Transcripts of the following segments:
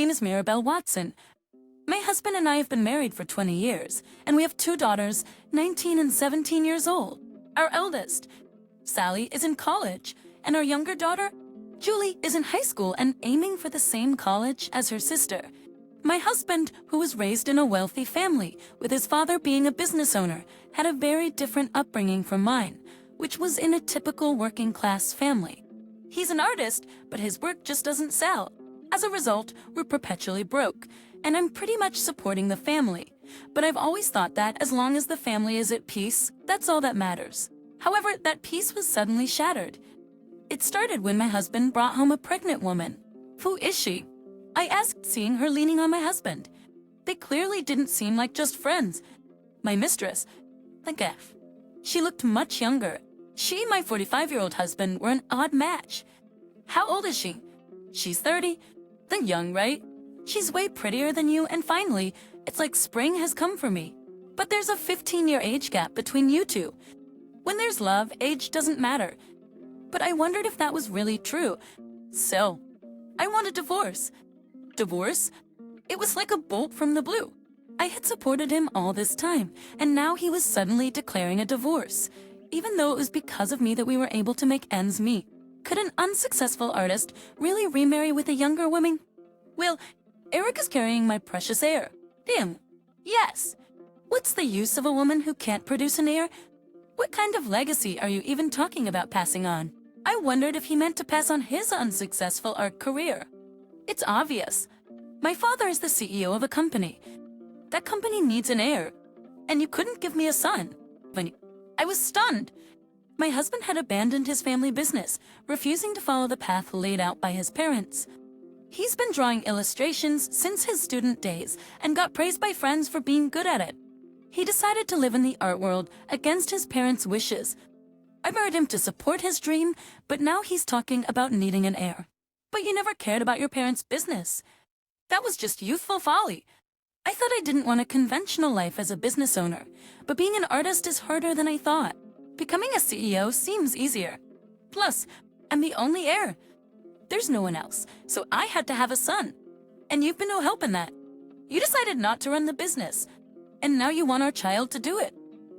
name is Mirabelle Watson. My husband and I have been married for 20 years, and we have 2 daughters, 19 and 17 years old. Our eldest, Sally, is in college, and our younger daughter, Julie, is in high school and aiming for the same college as her sister. My husband, who was raised in a wealthy family, with his father being a business owner, had a very different upbringing from mine, which was in a typical working-class family. He's an artist, but his work just doesn't sell. As a result, we're perpetually broke, and I'm pretty much supporting the family. But I've always thought that as long as the family is at peace, that's all that matters. However, that peace was suddenly shattered. It started when my husband brought home a pregnant woman. Who is she? I asked, seeing her leaning on my husband. They clearly didn't seem like just friends. My mistress, the F. She looked much younger. She and my 45-year-old husband were an odd match. How old is she? She's 30. The young, right? She's way prettier than you, and finally, it's like spring has come for me. But there's a 15-year age gap between you two. When there's love, age doesn't matter. But I wondered if that was really true. So, I want a divorce. Divorce? It was like a bolt from the blue. I had supported him all this time, and now he was suddenly declaring a divorce, even though it was because of me that we were able to make ends meet. Could an unsuccessful artist really remarry with a younger woman? Well, Eric is carrying my precious heir. Him. Yes. What's the use of a woman who can't produce an heir? What kind of legacy are you even talking about passing on? I wondered if he meant to pass on his unsuccessful art career. It's obvious. My father is the CEO of a company. That company needs an heir. And you couldn't give me a son. I was stunned. My husband had abandoned his family business, refusing to follow the path laid out by his parents. He's been drawing illustrations since his student days and got praised by friends for being good at it. He decided to live in the art world against his parents' wishes. I married him to support his dream, but now he's talking about needing an heir. But you never cared about your parents' business. That was just youthful folly. I thought I didn't want a conventional life as a business owner, but being an artist is harder than I thought. Becoming a CEO seems easier. Plus, I'm the only heir. There's no one else, so I had to have a son. And you've been no help in that. You decided not to run the business, and now you want our child to do it.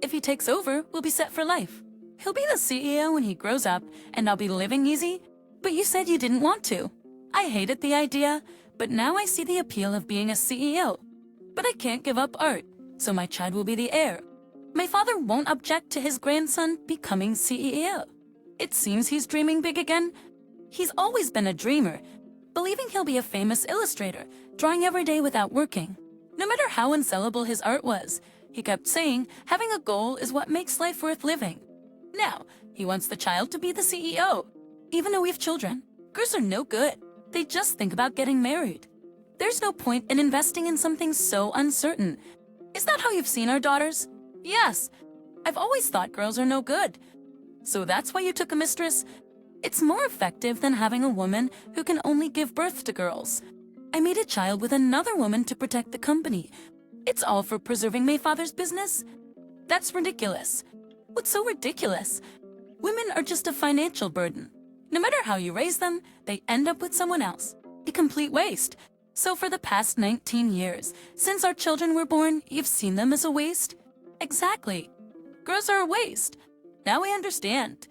If he takes over, we'll be set for life. He'll be the CEO when he grows up, and I'll be living easy. But you said you didn't want to. I hated the idea, but now I see the appeal of being a CEO. But I can't give up art, so my child will be the heir. My father won't object to his grandson becoming CEO. It seems he's dreaming big again. He's always been a dreamer, believing he'll be a famous illustrator, drawing every day without working. No matter how unsellable his art was, he kept saying having a goal is what makes life worth living. Now, he wants the child to be the CEO. Even though we have children, girls are no good. They just think about getting married. There's no point in investing in something so uncertain. Is that how you've seen our daughters? Yes. I've always thought girls are no good. So that's why you took a mistress? It's more effective than having a woman who can only give birth to girls. I made a child with another woman to protect the company. It's all for preserving my father's business? That's ridiculous. What's so ridiculous? Women are just a financial burden. No matter how you raise them, they end up with someone else. A complete waste. So for the past 19 years, since our children were born, you've seen them as a waste? Exactly. Girls are a waste. Now I understand.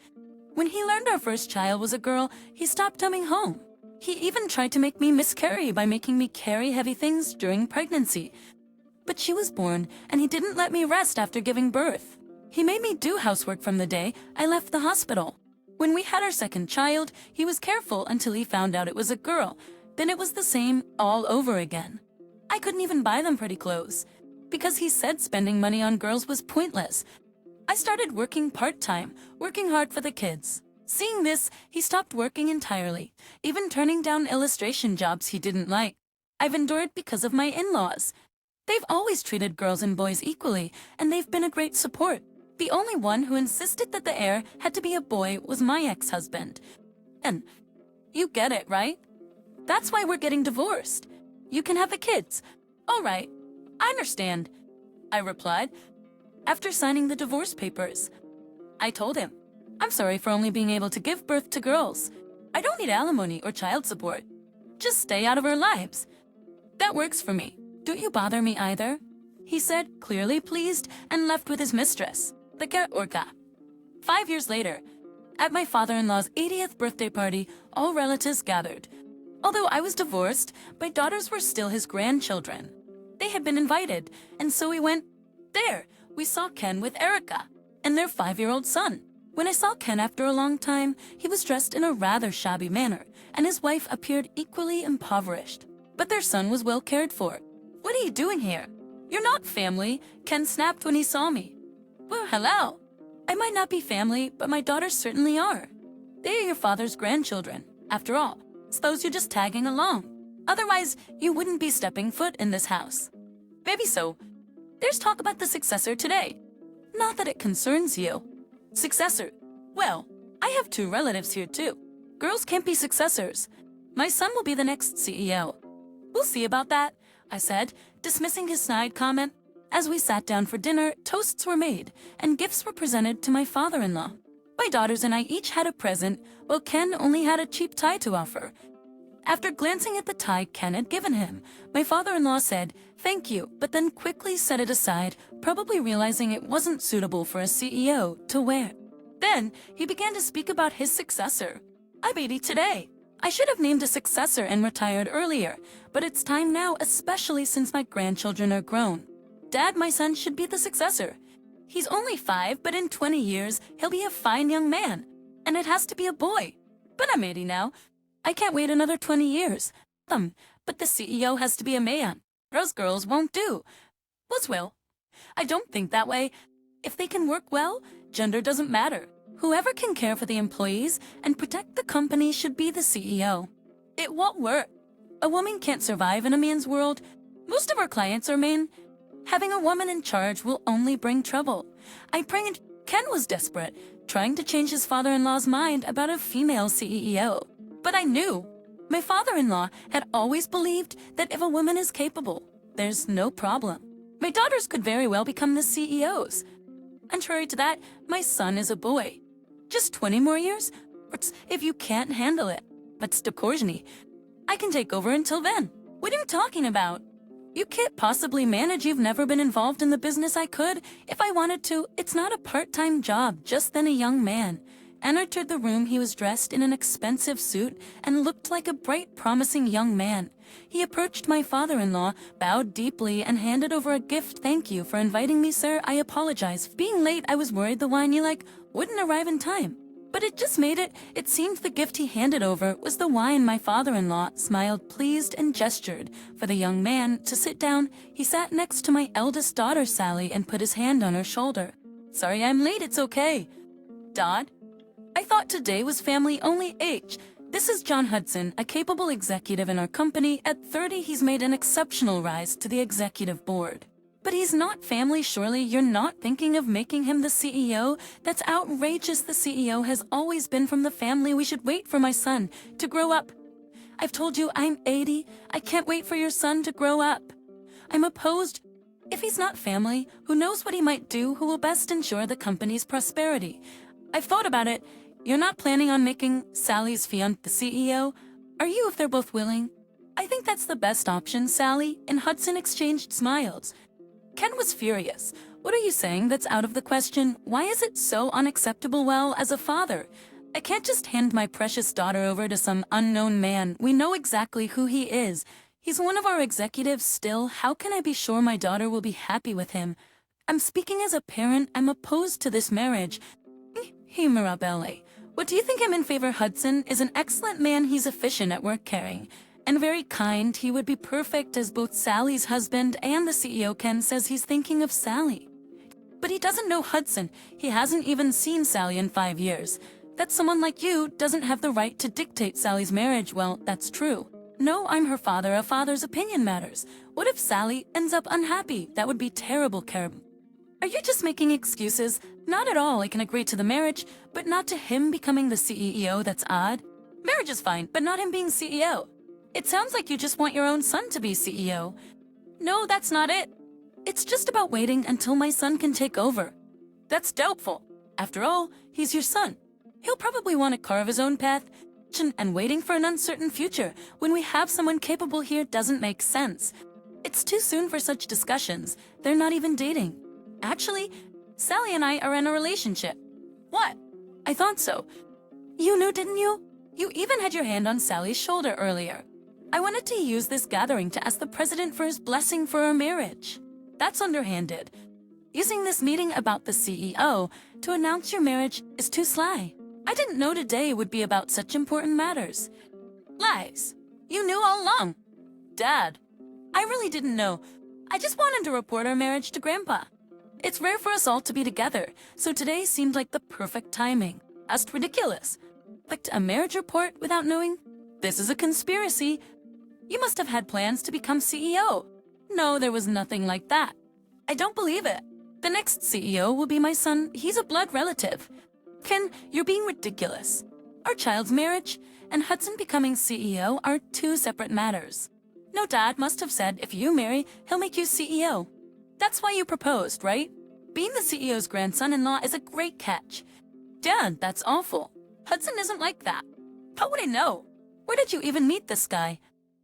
When he learned our first child was a girl, he stopped coming home. He even tried to make me miscarry by making me carry heavy things during pregnancy. But she was born, and he didn't let me rest after giving birth. He made me do housework from the day I left the hospital. When we had our second child, he was careful until he found out it was a girl. Then it was the same all over again. I couldn't even buy them pretty clothes, because he said spending money on girls was pointless. I started working part-time, working hard for the kids. Seeing this, he stopped working entirely, even turning down illustration jobs he didn't like. I've endured because of my in-laws. They've always treated girls and boys equally, and they've been a great support. The only one who insisted that the heir had to be a boy was my ex-husband. And you get it, right? That's why we're getting divorced. You can have the kids. All right, I understand, I replied. After signing the divorce papers, I told him, I'm sorry for only being able to give birth to girls. I don't need alimony or child support. Just stay out of our lives. That works for me. Don't you bother me either, he said, clearly pleased, and left with his mistress, the cat Orca. 5 years later, at my father-in-law's 80th birthday party, all relatives gathered. Although I was divorced, my daughters were still his grandchildren. They had been invited, and so we went. There, we saw Ken with Erica and their 5-year-old son. When I saw Ken after a long time, he was dressed in a rather shabby manner, and his wife appeared equally impoverished. But their son was well cared for. "What are you doing here? You're not family," Ken snapped when he saw me. "Well, hello. I might not be family, but my daughters certainly are. They are your father's grandchildren. After all, suppose you're just tagging along. Otherwise, you wouldn't be stepping foot in this house." "Maybe so. There's talk about the successor today. Not that it concerns you." "Successor? Well, I have 2 relatives here too. Girls can't be successors. My son will be the next CEO. "We'll see about that," I said, dismissing his snide comment. As we sat down for dinner, toasts were made, and gifts were presented to my father-in-law. My daughters and I each had a present, while Ken only had a cheap tie to offer. After glancing at the tie Ken had given him, my father-in-law said, "Thank you," but then quickly set it aside, probably realizing it wasn't suitable for a CEO to wear. Then he began to speak about his successor. "I'm 80 today. I should have named a successor and retired earlier, but it's time now, especially since my grandchildren are grown. Dad, my son should be the successor. He's only 5, but in 20 years, he'll be a fine young man. And it has to be a boy. But I'm 80 now. I can't wait another 20 years. But the CEO has to be a man. Those girls won't do. Was will. I don't think that way. If they can work well, gender doesn't matter. Whoever can care for the employees and protect the company should be the CEO. It won't work. A woman can't survive in a man's world. Most of our clients are men. Having a woman in charge will only bring trouble. Ken was desperate, trying to change his father-in-law's mind about a female CEO. But I knew. My father-in-law had always believed that if a woman is capable, there's no problem. My daughters could very well become the CEOs. Contrary to that, my son is a boy. Just 20 more years? If you can't handle it. But Stokorzhny, I can take over until then. What are you talking about? You can't possibly manage. You've never been involved in the business. I could, if I wanted to. It's not a part-time job. Just then a young man entered the room. He was dressed in an expensive suit and looked like a bright, promising young man. He approached my father-in-law, bowed deeply, and handed over a gift. "Thank you for inviting me, sir. I apologize. Being late, I was worried the wine you like wouldn't arrive in time. But it just made it. It seemed the gift he handed over was the wine." My father-in-law smiled pleased and gestured for the young man to sit down. He sat next to my eldest daughter, Sally, and put his hand on her shoulder. "Sorry I'm late. It's okay." "Dad? I thought today was family only. This is John Hudson, a capable executive in our company. At 30, he's made an exceptional rise to the executive board. But he's not family, surely. You're not thinking of making him the CEO? That's outrageous. The CEO has always been from the family. We should wait for my son to grow up. I've told you I'm 80. I can't wait for your son to grow up. I'm opposed. If he's not family, who knows what he might do? Who will best ensure the company's prosperity? I've thought about it. You're not planning on making Sally's fiancé the CEO? Are you, if they're both willing? I think that's the best option, Sally." And Hudson exchanged smiles. Ken was furious. "What are you saying? That's out of the question. Why is it so unacceptable? Well, as a father, I can't just hand my precious daughter over to some unknown man. We know exactly who he is. He's one of our executives still. How can I be sure my daughter will be happy with him? I'm speaking as a parent. I'm opposed to this marriage." "Hey, Mirabelle, what do you think? I'm in favor. Hudson is an excellent man. He's efficient at work caring. And very kind. He would be perfect as both Sally's husband and the CEO. Ken says he's thinking of Sally. But he doesn't know Hudson. He hasn't even seen Sally in 5 years. That someone like you doesn't have the right to dictate Sally's marriage. Well, that's true. No, I'm her father. A father's opinion matters. What if Sally ends up unhappy? That would be terrible, Karen. Are you just making excuses? Not at all. I can agree to the marriage, but not to him becoming the CEO. That's odd. Marriage is fine, but not him being CEO. It sounds like you just want your own son to be CEO. No, that's not it. It's just about waiting until my son can take over. That's doubtful. After all, he's your son. He'll probably want to carve his own path. and waiting for an uncertain future when we have someone capable here doesn't make sense. It's too soon for such discussions. They're not even dating. Actually, Sally and I are in a relationship. What? I thought so. You knew, didn't you? You even had your hand on Sally's shoulder earlier. I wanted to use this gathering to ask the president for his blessing for our marriage. That's underhanded. Using this meeting about the CEO to announce your marriage is too sly. I didn't know today would be about such important matters. Lies. You knew all along. Dad. I really didn't know. I just wanted to report our marriage to Grandpa. It's rare for us all to be together, so today seemed like the perfect timing. That's ridiculous. Clicked a marriage report without knowing? This is a conspiracy. You must have had plans to become CEO. No, there was nothing like that. I don't believe it. The next CEO will be my son. He's a blood relative. Ken, you're being ridiculous. Our child's marriage and Hudson becoming CEO are two separate matters. No, Dad must have said if you marry, he'll make you CEO. That's why you proposed, right? Being the CEO's grandson-in-law is a great catch. Dad, that's awful. Hudson isn't like that. How would I know? Where did you even meet this guy?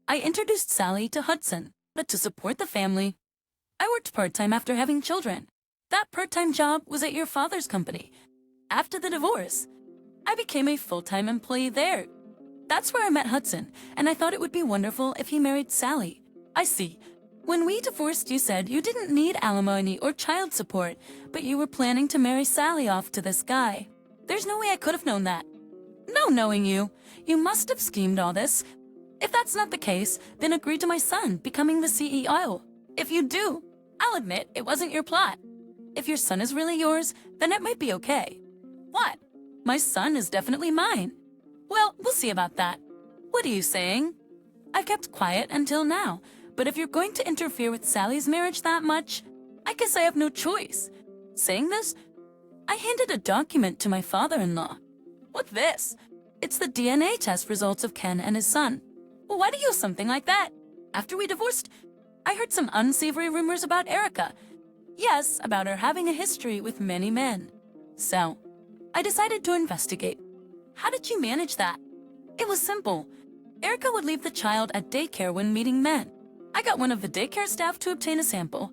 I introduced Sally to Hudson, but to support the family. I worked part-time after having children. That part-time job was at your father's company. After the divorce, I became a full-time employee there. That's where I met Hudson, and I thought it would be wonderful if he married Sally. I see. When we divorced, you said you didn't need alimony or child support, but you were planning to marry Sally off to this guy. There's no way I could have known that. No, knowing you, you must have schemed all this. If that's not the case, then agree to my son becoming the CEO. If you do, I'll admit it wasn't your plot. If your son is really yours, then it might be okay. What? My son is definitely mine. Well, we'll see about that. What are you saying? I've kept quiet until now, but if you're going to interfere with Sally's marriage that much, I guess I have no choice. Saying this, I handed a document to my father-in-law. What's this? It's the DNA test results of Ken and his son. Well, why do you use something like that? After we divorced, I heard some unsavory rumors about Erica. Yes, about her having a history with many men. So, I decided to investigate. How did you manage that? It was simple. Erica would leave the child at daycare when meeting men. I got one of the daycare staff to obtain a sample.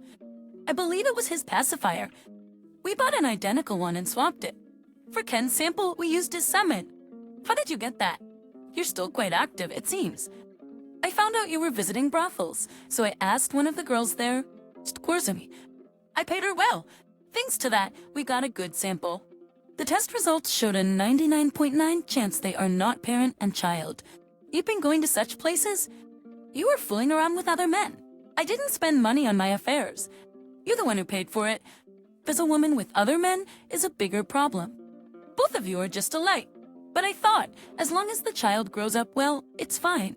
I believe it was his pacifier. We bought an identical one and swapped it. For Ken's sample, we used his semen. How did you get that? You're still quite active, it seems. I found out you were visiting brothels, so I asked one of the girls there. I paid her well. Thanks to that, we got a good sample. The test results showed a 99.9% chance they are not parent and child. You've been going to such places? You were fooling around with other men. I didn't spend money on my affairs. You're the one who paid for it. As a woman with other men is a bigger problem. Both of you are just alike. But I thought, as long as the child grows up well, it's fine.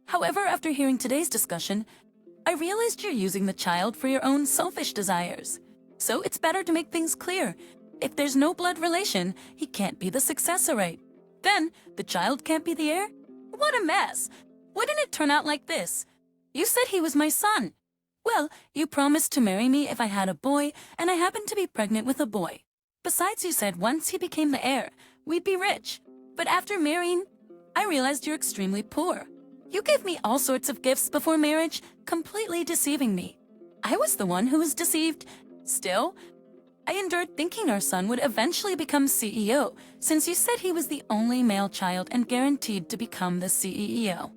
However, after hearing today's discussion, I realized you're using the child for your own selfish desires. So it's better to make things clear. If there's no blood relation, he can't be the successor, right? Then, the child can't be the heir? What a mess! Wouldn't it turn out like this? You said he was my son. Well, you promised to marry me if I had a boy, and I happened to be pregnant with a boy. Besides, you said once he became the heir, we'd be rich. But after marrying, I realized you're extremely poor. You gave me all sorts of gifts before marriage, completely deceiving me. I was the one who was deceived. Still, I endured thinking our son would eventually become CEO, since you said he was the only male child and guaranteed to become the CEO.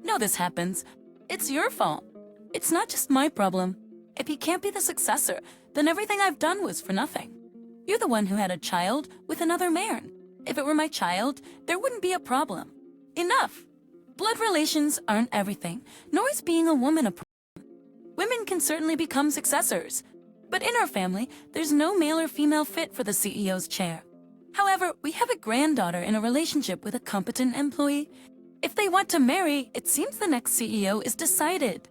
No, this happens. It's your fault. It's not just my problem. If he can't be the successor, then everything I've done was for nothing. You're the one who had a child with another man. If it were my child, there wouldn't be a problem. Enough. Blood relations aren't everything, nor is being a woman a problem. Women can certainly become successors. But in our family, there's no male or female fit for the CEO's chair. However, we have a granddaughter in a relationship with a competent employee. If they want to marry, it seems the next CEO is decided.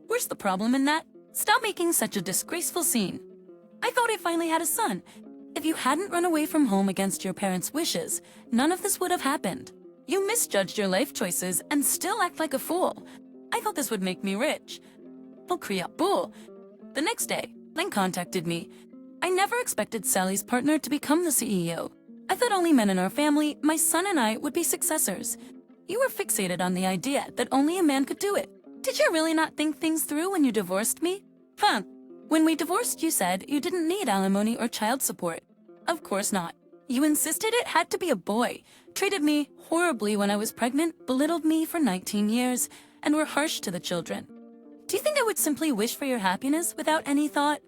Where's the problem in that? Stop making such a disgraceful scene. I thought I finally had a son. If you hadn't run away from home against your parents' wishes, none of this would have happened. You misjudged your life choices and still act like a fool. I thought this would make me rich. The next day, Lynn contacted me. I never expected Sally's partner to become the CEO. I thought only men in our family, my son and I, would be successors. You were fixated on the idea that only a man could do it. Did you really not think things through when you divorced me? Huh. When we divorced, you said you didn't need alimony or child support. Of course not. You insisted it had to be a boy, treated me horribly when I was pregnant, belittled me for 19 years, and were harsh to the children. Do you think I would simply wish for your happiness without any thought?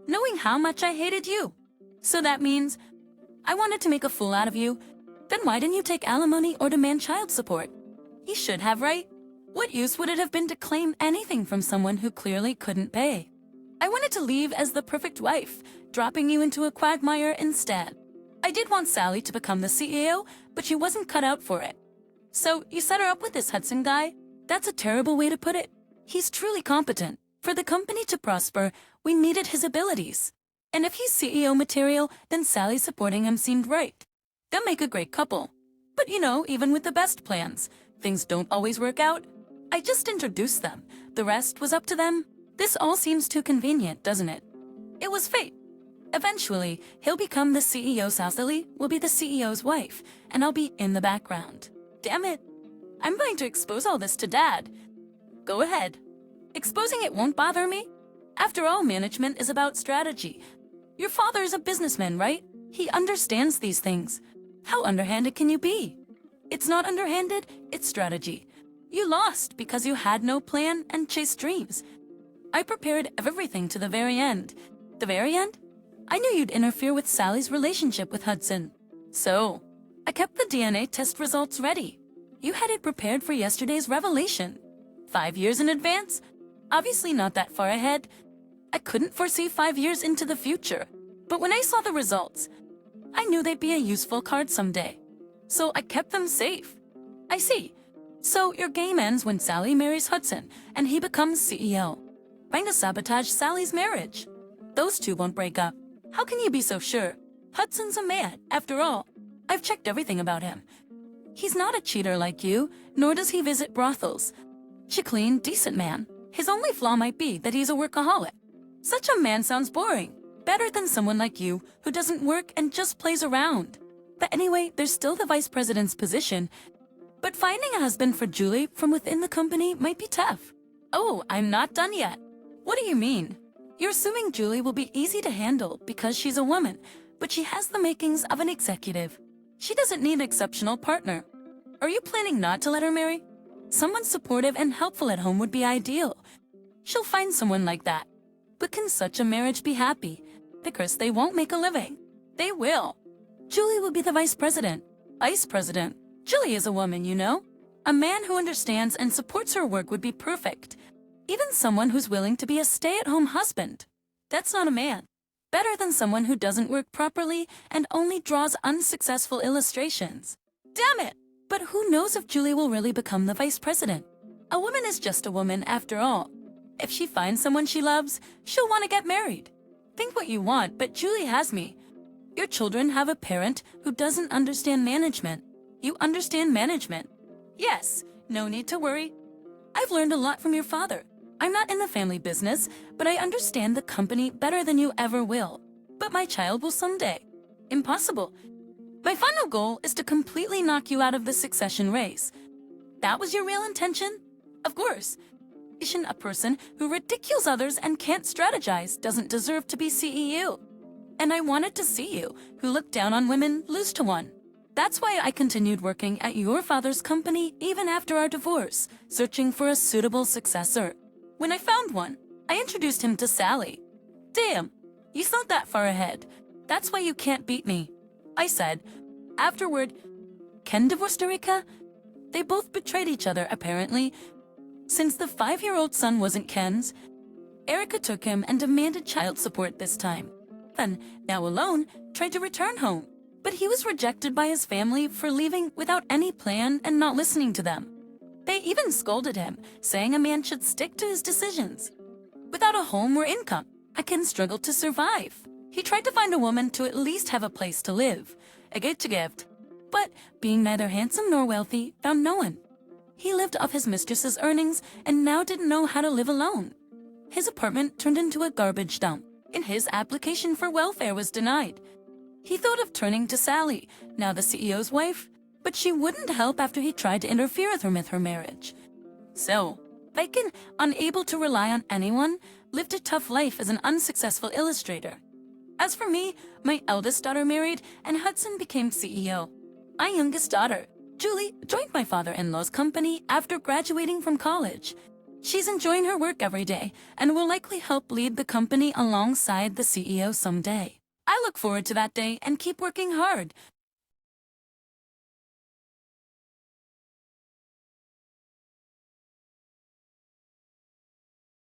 Knowing how much I hated you. So that means I wanted to make a fool out of you. Then why didn't you take alimony or demand child support? You should have, right? What use would it have been to claim anything from someone who clearly couldn't pay? I wanted to leave as the perfect wife, dropping you into a quagmire instead. I did want Sally to become the CEO, but she wasn't cut out for it. So you set her up with this Hudson guy? That's a terrible way to put it. He's truly competent. For the company to prosper, we needed his abilities. And if he's CEO material, then Sally supporting him seemed right. They'll make a great couple. But you know, even with the best plans, things don't always work out. I just introduced them. The rest was up to them. This all seems too convenient, doesn't it? It was fate. Eventually, he'll become the CEO. Sally will be the CEO's wife, and I'll be in the background. Damn it. I'm going to expose all this to Dad. Go ahead. Exposing it won't bother me. After all, management is about strategy. Your father is a businessman, right? He understands these things. How underhanded can you be? It's not underhanded, it's strategy. You lost because you had no plan and chased dreams. I prepared everything to the very end. The very end? I knew you'd interfere with Sally's relationship with Hudson. So, I kept the DNA test results ready. You had it prepared for yesterday's revelation. 5 years in advance? Obviously not that far ahead. I couldn't foresee 5 years into the future. But when I saw the results, I knew they'd be a useful card someday. So I kept them safe. I see. So your game ends when Sally marries Hudson and he becomes CEO. Trying to sabotage Sally's marriage. Those two won't break up. How can you be so sure? Hudson's a man, after all. I've checked everything about him. He's not a cheater like you, nor does he visit brothels. He's a clean, decent man. His only flaw might be that he's a workaholic. Such a man sounds boring. Better than someone like you who doesn't work and just plays around. But anyway, there's still the vice president's position. But finding a husband for Julie from within the company might be tough. Oh, I'm not done yet. What do you mean? You're assuming Julie will be easy to handle because she's a woman, but she has the makings of an executive. She doesn't need an exceptional partner. Are you planning not to let her marry? Someone supportive and helpful at home would be ideal. She'll find someone like that. But can such a marriage be happy? Because they won't make a living. They will. Julie will be the vice president. Vice president? Julie is a woman, you know. A man who understands and supports her work would be perfect. Even someone who's willing to be a stay-at-home husband. That's not a man. Better than someone who doesn't work properly and only draws unsuccessful illustrations. Damn it! But who knows if Julie will really become the vice president? A woman is just a woman after all. If she finds someone she loves, she'll want to get married. Think what you want, but Julie has me. Your children have a parent who doesn't understand management. You understand management. Yes, no need to worry. I've learned a lot from your father. I'm not in the family business, but I understand the company better than you ever will. But my child will someday. Impossible. My final goal is to completely knock you out of the succession race. That was your real intention? Of course. A person who ridicules others and can't strategize doesn't deserve to be CEO. And I wanted to see you, who looked down on women, lose to one. That's why I continued working at your father's company even after our divorce, searching for a suitable successor. When I found one, I introduced him to Sally. Damn, you thought that far ahead. That's why you can't beat me. I said. Afterward, Ken divorced Erica? They both betrayed each other, apparently. Since the 5-year-old son wasn't Ken's, Erica took him and demanded child support this time. Then, now alone, tried to return home. But he was rejected by his family for leaving without any plan and not listening to them. They even scolded him, saying a man should stick to his decisions. Without a home or income, a Ken struggled to survive. He tried to find a woman to at least have a place to live, a good to gift. But, being neither handsome nor wealthy, found no one. He lived off his mistress's earnings and now didn't know how to live alone. His apartment turned into a garbage dump, and his application for welfare was denied. He thought of turning to Sally, now the CEO's wife, but she wouldn't help after he tried to interfere with her marriage. So, Bacon, unable to rely on anyone, lived a tough life as an unsuccessful illustrator. As for me, my eldest daughter married, and Hudson became CEO. My youngest daughter, Julie, joined my father-in-law's company after graduating from college. She's enjoying her work every day and will likely help lead the company alongside the CEO someday. I look forward to that day and keep working hard